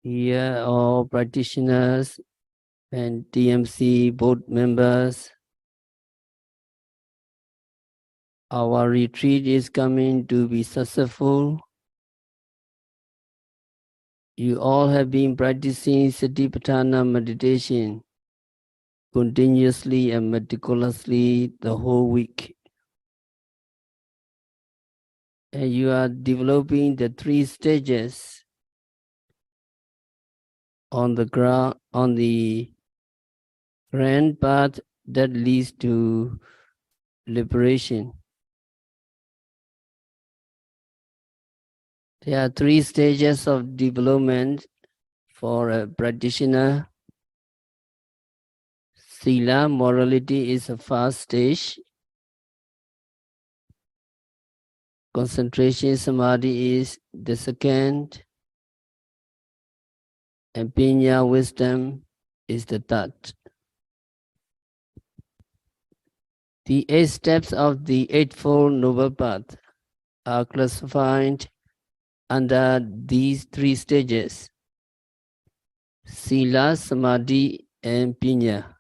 Here, all practitioners and TMC board members, our retreat is coming to be successful. You all have been practicing Satipatthana meditation continuously and meticulously the whole week. And you are developing the 3 stages on the ground, on the grand path that leads to liberation. There are 3 stages of development for a practitioner. Sila, morality, is the first stage. Concentration, samadhi, is the second. And Pinya, wisdom, is the third. The 8 steps of the Eightfold Noble Path are classified under these 3 stages: Sila, Samadhi, and Pinya.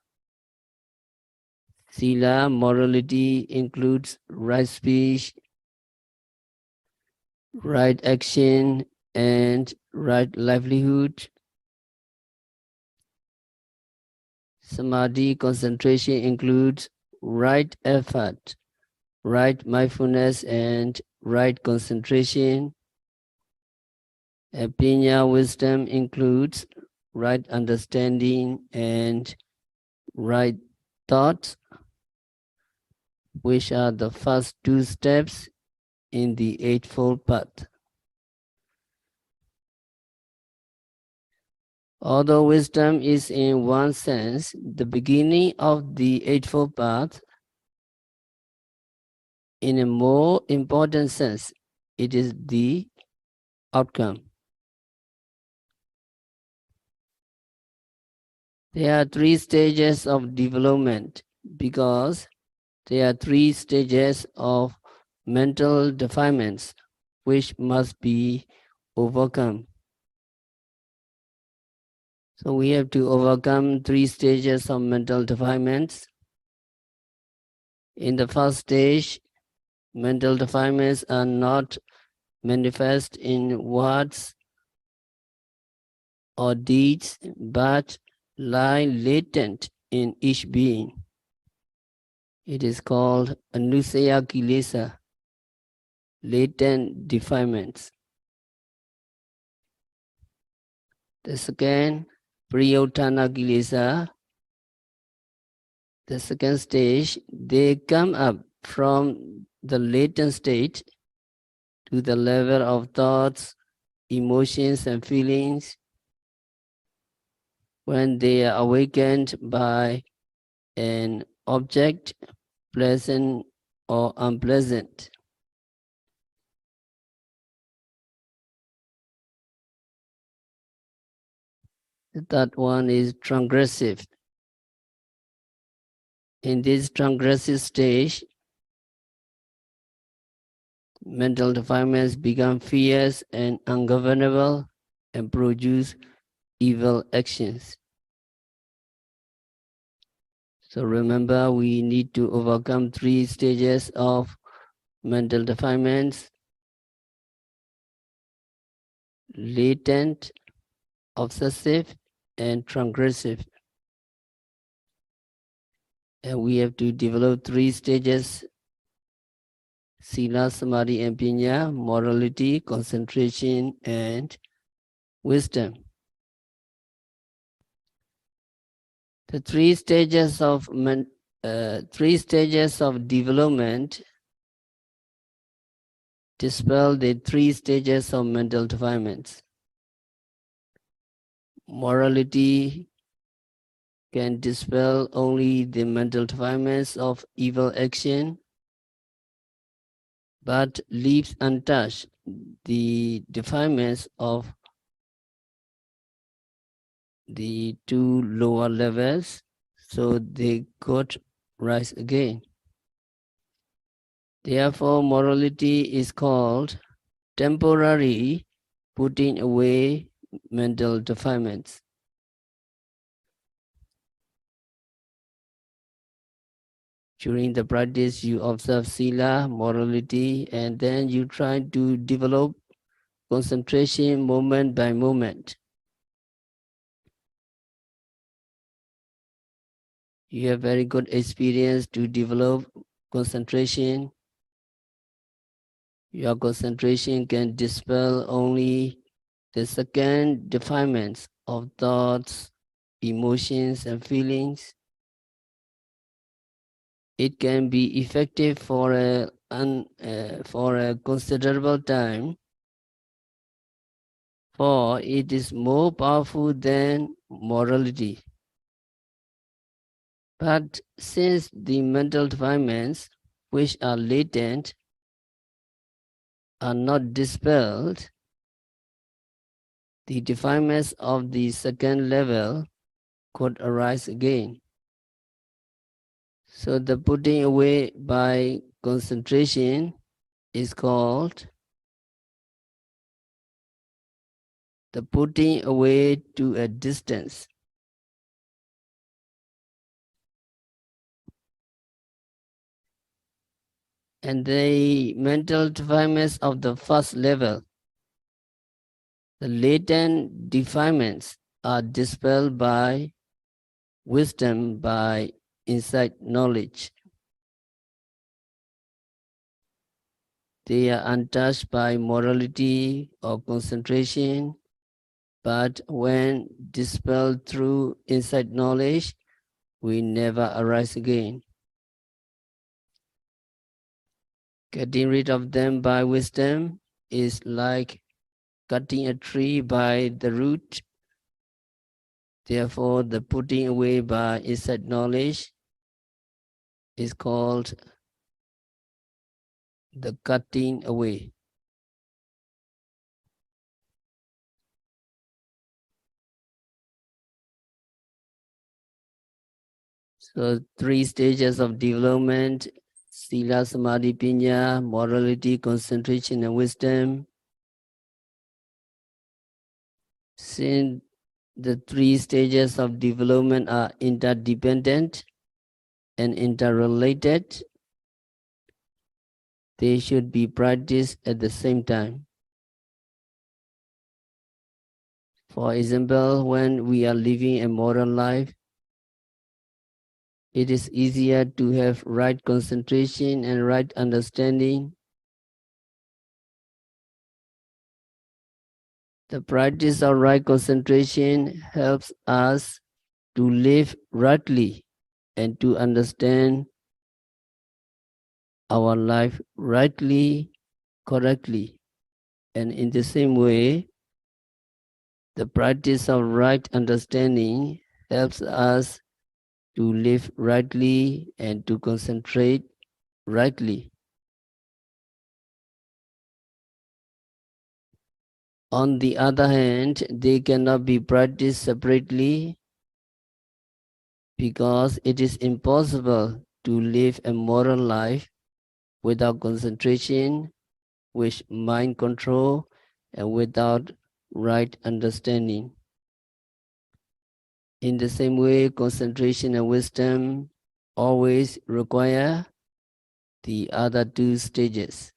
Sila, morality, includes right speech, right action, and right livelihood. Samadhi, concentration, includes right effort, right mindfulness, and right concentration. And Pinya, wisdom, includes right understanding and right thoughts, which are the first 2 steps in the Eightfold Path. Although wisdom is in one sense the beginning of the Eightfold Path, in a more important sense, it is the outcome. There are 3 stages of development because there are 3 stages of mental defilements which must be overcome. So we have to overcome 3 stages of mental defilements. In the first stage, mental defilements are not manifest in words or deeds, but lie latent in each being. It is called Anusaya Kilesa, latent defilements. The second, Priyotana Kilesa, the second stage, they come up from the latent state to the level of thoughts, emotions, and feelings when they are awakened by an object, pleasant or unpleasant. The third one is transgressive. In this transgressive stage, mental defilements become fierce and ungovernable and produce evil actions. So remember, we need to overcome 3 stages of mental defilements: latent, obsessive, and transgressive. And we have to develop 3 stages: Sila, Samadhi, and Pinya, morality, concentration, and wisdom. The 3 stages of 3 stages of development dispel the 3 stages of mental defilements. Morality can dispel only the mental defilements of evil action, but leaves untouched the defilements of the 2 lower levels, so they could rise again. Therefore, morality is called temporary putting away mental defilements. During the practice, you observe sila, morality, and then you try to develop concentration moment by moment. You have very good experience to develop concentration. Your concentration can dispel only the second defilements of thoughts, emotions, and feelings. It can be effective for a considerable time, for it is more powerful than morality. But since the mental defilements, which are latent, are not dispelled, the defilements of the second level could arise again. So the putting away by concentration is called the putting away to a distance. And the mental defilements of the first level, the latent defilements, are dispelled by wisdom, by insight knowledge. They are untouched by morality or concentration, but when dispelled through insight knowledge, we never arise again. Getting rid of them by wisdom is like cutting a tree by the root. Therefore, the putting away by insight knowledge is called the cutting away. So 3 stages of development: sila, samadhi, pinya, morality, concentration, and wisdom. Since the 3 stages of development are interdependent and interrelated, they should be practiced at the same time. For example, when we are living a moral life, it is easier to have right concentration and right understanding. The practice of right concentration helps us to live rightly and to understand our life rightly, correctly. And in the same way, the practice of right understanding helps us to live rightly and to concentrate rightly. On the other hand, they cannot be practiced separately because it is impossible to live a moral life without concentration, with mind control, and without right understanding. In the same way, concentration and wisdom always require the other 2 stages.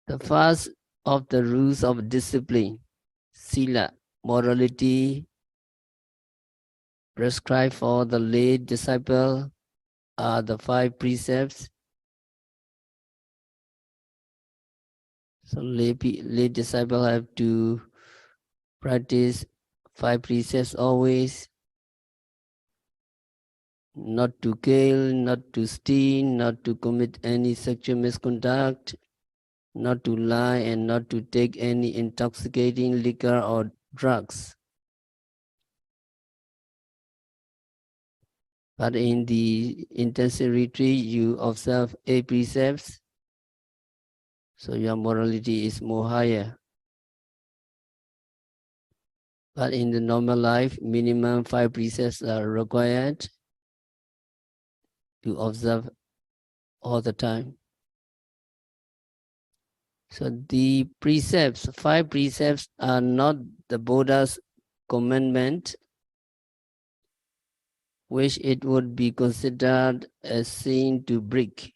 The first of the rules of discipline, sila, morality, prescribed for the lay disciple, are the 5 precepts. So lay disciple have to practice 5 precepts always: not to kill, not to steal, not to commit any sexual misconduct, not to lie, and not to take any intoxicating liquor or drugs. But in the intensive retreat, you observe 8 precepts, so your morality is more higher. But in the normal life, minimum 5 precepts are required to observe all the time. So the precepts, 5 precepts, are not the Buddha's commandment, which it would be considered a sin to break.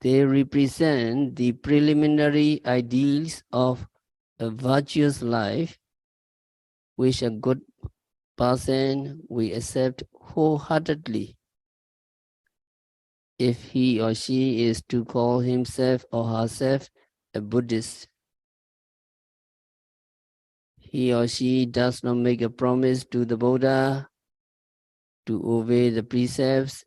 They represent the preliminary ideals of a virtuous life, which a good person will accept wholeheartedly if he or she is to call himself or herself a Buddhist. He or she does not make a promise to the Buddha to obey the precepts.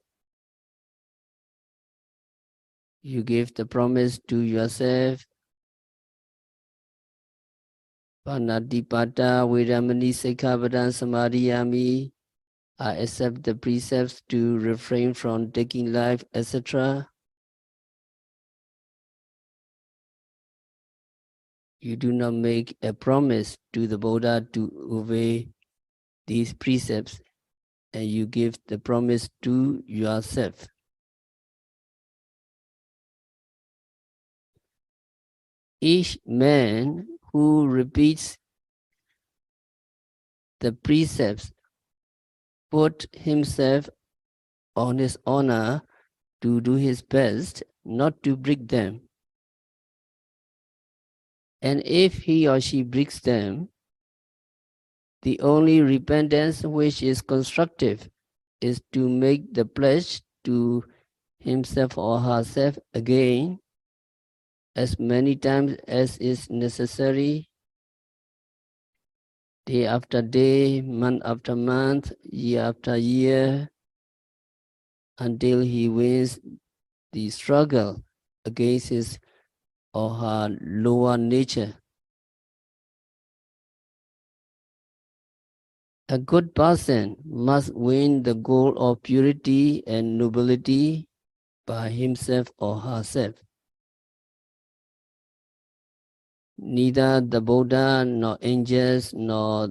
You give the promise to yourself. Panatipata Vedamani Sikkhapadam Samadhiyami. I accept the precepts to refrain from taking life, etc. You do not make a promise to the Buddha to obey these precepts, and you give the promise to yourself. Each man who repeats the precepts put himself on his honor to do his best not to break them. And if he or she breaks them, the only repentance which is constructive is to make the pledge to himself or herself again as many times as is necessary, day after day, month after month, year after year, until he wins the struggle against his or her lower nature. A good person must win the goal of purity and nobility by himself or herself. Neither the Buddha, nor angels, nor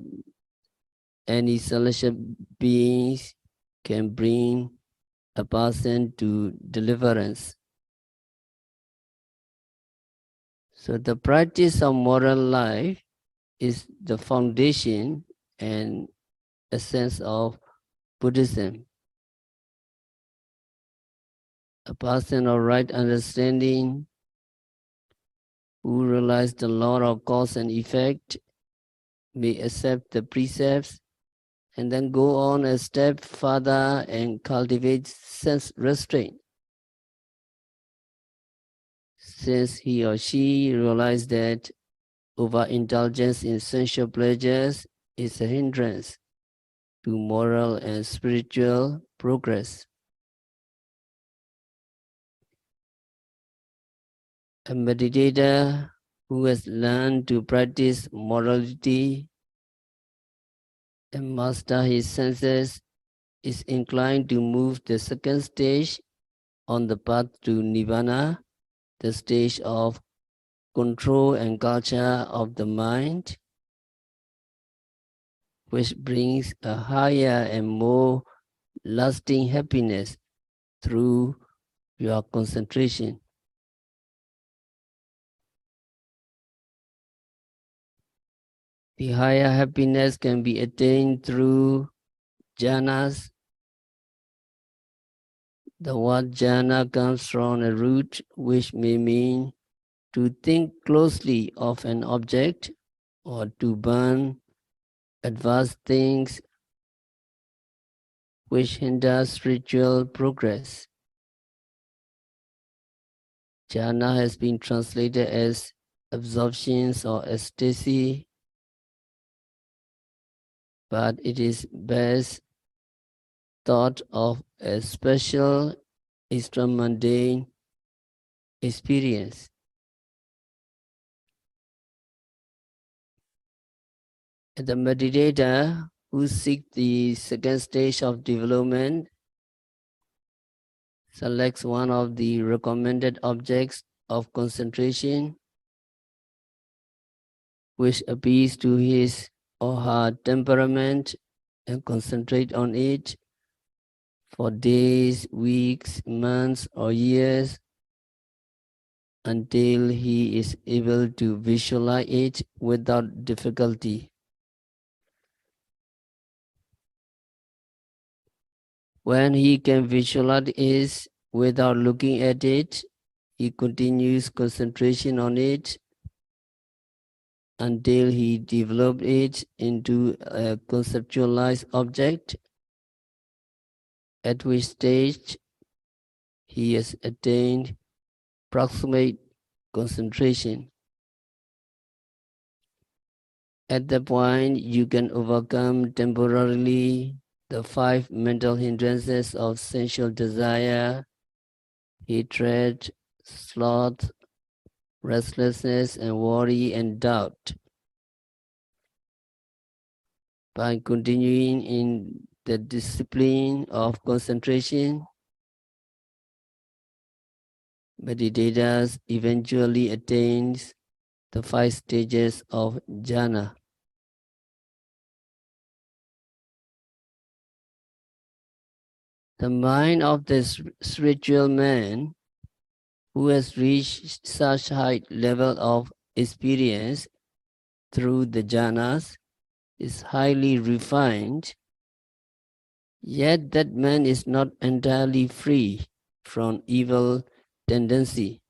any celestial beings can bring a person to deliverance. So the practice of moral life is the foundation and essence of Buddhism. A person of right understanding who realizes the law of cause and effect may accept the precepts and then go on a step further and cultivate self-restraint. Since he or she realizes that overindulgence in sensual pleasures is a hindrance to moral and spiritual progress. A meditator who has learned to practice morality and master his senses is inclined to move the second stage on the path to Nirvana, the stage of control and culture of the mind, which brings a higher and more lasting happiness through your concentration. The higher happiness can be attained through jhanas. The word jhana comes from a root which may mean to think closely of an object or to burn advanced things which hinder spiritual progress. Jhana has been translated as absorptions or ecstasy, but it is best thought of as special extra-mundane experience. The meditator who seeks the second stage of development selects one of the recommended objects of concentration which appeals to his or her temperament and concentrate on it for days, weeks, months, or years until he is able to visualize it without difficulty. When he can visualize it without looking at it, he continues concentration on it until he develops it into a conceptualized object, at which stage he has attained proximate concentration. At that point, you can overcome temporarily the 5 mental hindrances of sensual desire, hatred, sloth, restlessness, and worry and doubt. By continuing in the discipline of concentration, meditators eventually attains the 5 stages of jhana. The mind of the spiritual man who has reached such high level of experience through the jhanas is highly refined, yet that man is not entirely free from evil tendency,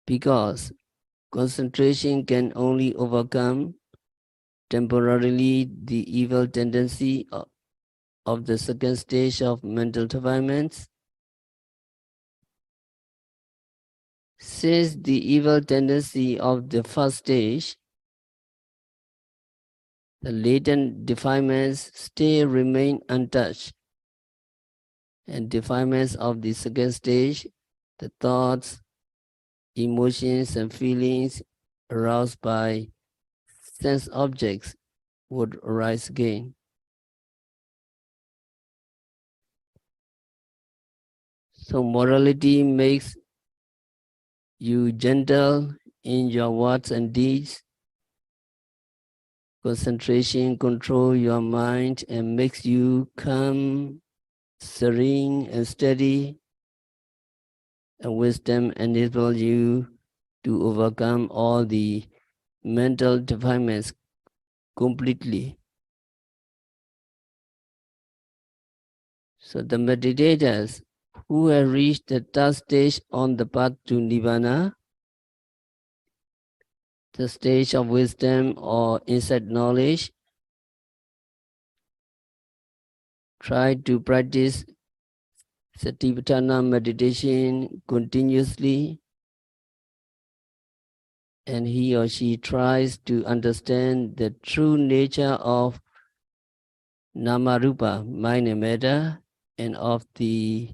because concentration can only overcome temporarily the evil tendency of the second stage of mental defilements. Since the evil tendency of the first stage, the latent defilements still remain untouched, and defilements of the second stage, the thoughts, emotions, and feelings aroused by sense objects, would arise again. So morality makes you gentle in your words and deeds. Concentration controls your mind and makes you calm, serene, and steady. And wisdom enables you to overcome all the mental defilements completely. So the meditators who have reached the third stage on the path to Nibbana, the stage of wisdom or insight knowledge, try to practice Satipatthana meditation continuously, and he or she tries to understand the true nature of Namarupa, mind and matter, and of the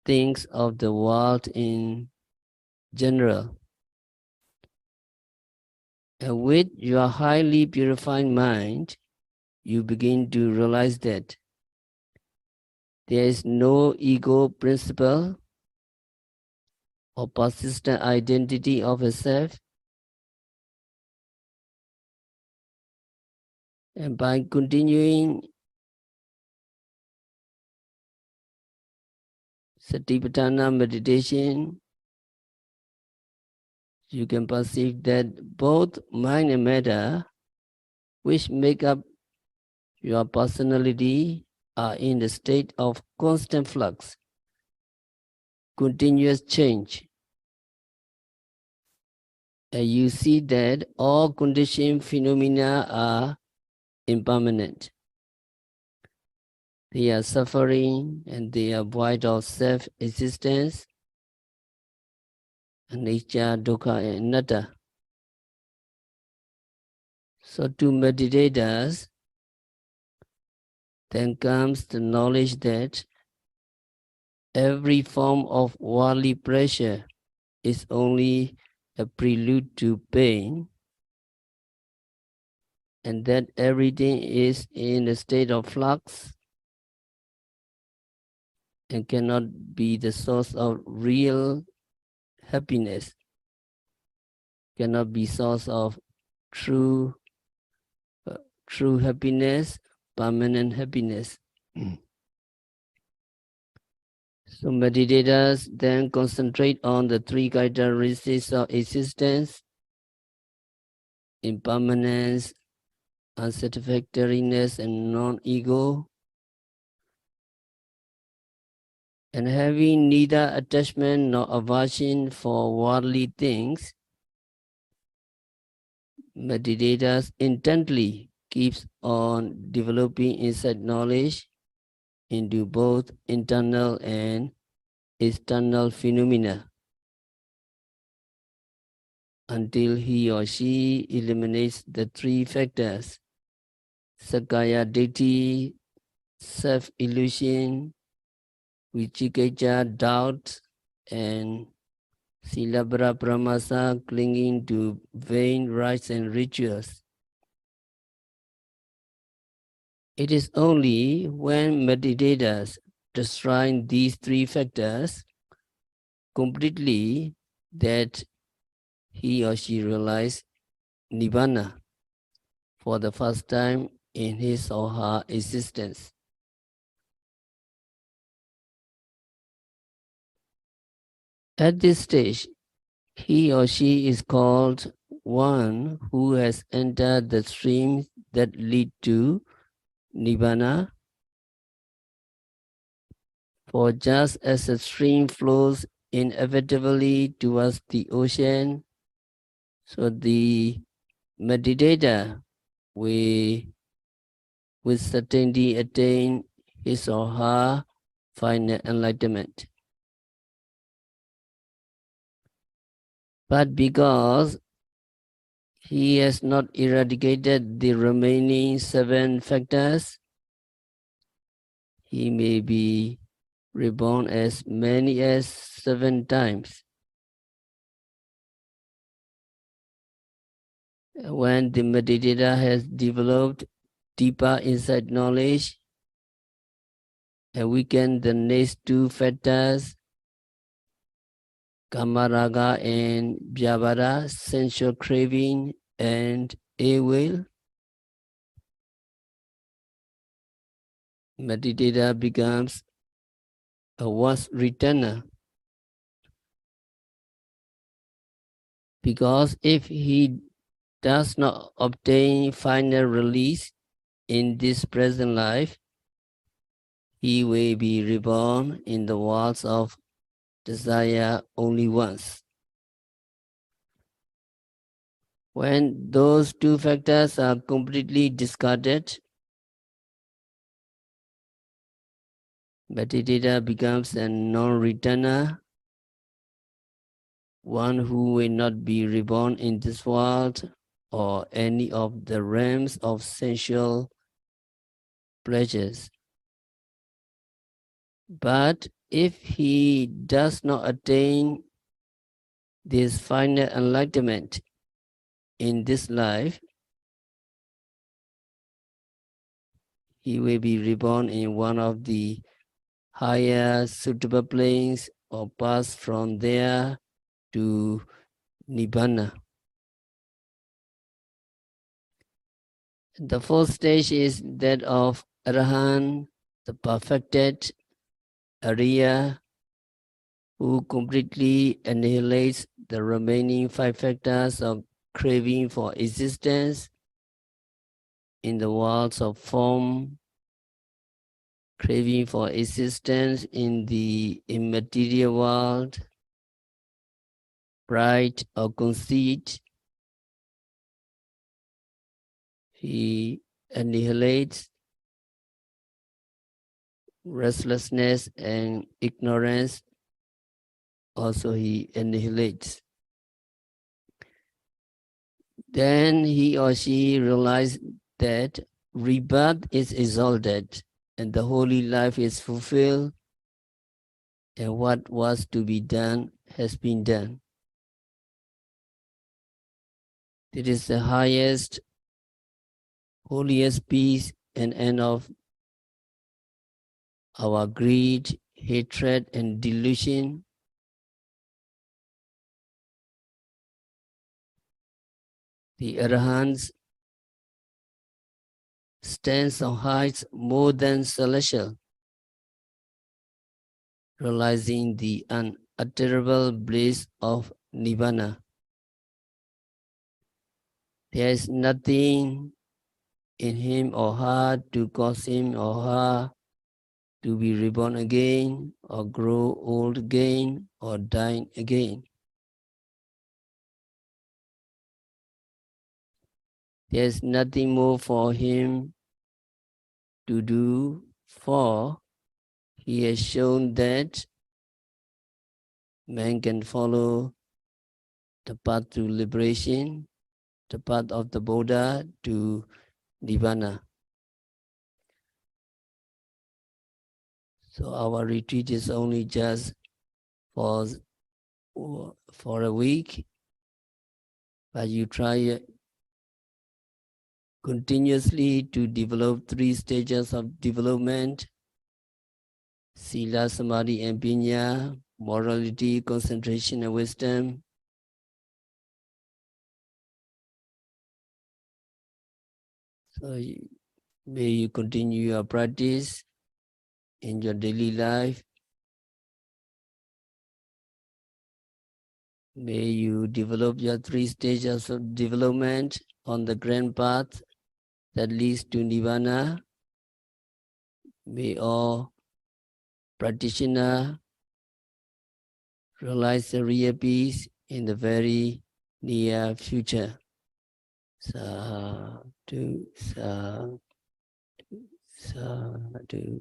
things of the world in general. And with your highly purified mind, you begin to realize that there is no ego principle or persistent identity of a self. And by continuing Satipatthana meditation, you can perceive that both mind and matter, which make up your personality, are in the state of constant flux, continuous change. And you see that all conditioned phenomena are impermanent. They are suffering and they are void of self-existence, anicca, dukkha, and anatta. So to meditators, then comes the knowledge that every form of worldly pressure is only a prelude to pain, and that everything is in a state of flux and cannot be the source of real happiness, cannot be source of true happiness, permanent happiness. So meditators then concentrate on the three characteristics of existence: impermanence, unsatisfactoriness, and non-ego. And having neither attachment nor aversion for worldly things, meditators intently keeps on developing insight knowledge into both internal and external phenomena until he or she eliminates the three factors: Sakaya Ditthi, self-illusion, Vichikicca, doubt, and Silabhara Pramasa, clinging to vain rites and rituals. It is only when meditators destroy these three factors completely that he or she realizes Nibbana for the first time in his or her existence. At this stage, he or she is called one who has entered the streams that lead to Nibbana. For just as a stream flows inevitably towards the ocean, so the meditator will with certainty attain his or her final enlightenment. But because he has not eradicated the remaining 7 factors, he may be reborn as many as 7 times. When the meditator has developed deeper insight knowledge and weakened the next 2 factors, Kamaraga and Vyavara, sensual craving and ill will, meditator becomes a once returner. Because if he does not obtain final release in this present life, he will be reborn in the worlds of desire only once. When those 2 factors are completely discarded, meditator becomes a non-returner, one who will not be reborn in this world or any of the realms of sensual pleasures. But if he does not attain this final enlightenment in this life, he will be reborn in one of the higher suitable planes or pass from there to Nibbana. The 4th stage is that of Arahant, the perfected Arya, who completely annihilates the remaining 5 factors of craving for existence in the worlds of form, craving for existence in the immaterial world, pride or conceit. He annihilates restlessness and ignorance. Also he annihilates. Then he or she realizes that rebirth is exalted and the holy life is fulfilled, and what was to be done has been done. It is the highest, holiest peace and end of our greed, hatred, and delusion. The Arahants stands on heights more than celestial, realizing the unutterable bliss of Nibbana. There is nothing in him or her to cause him or her to be reborn again, or grow old again, or die again. There is nothing more for him to do, for he has shown that man can follow the path to liberation, the path of the Buddha to Nibbana. So our retreat is only just for a week, but you try continuously to develop 3 stages of development: Sila, Samadhi, and Pinya, morality, concentration, and wisdom. So may you continue your practice in your daily life. May you develop your 3 stages of development on the grand path that leads to Nibbana. May all practitioners realize the real peace in the very near future. Sadhu, sadhu, sadhu.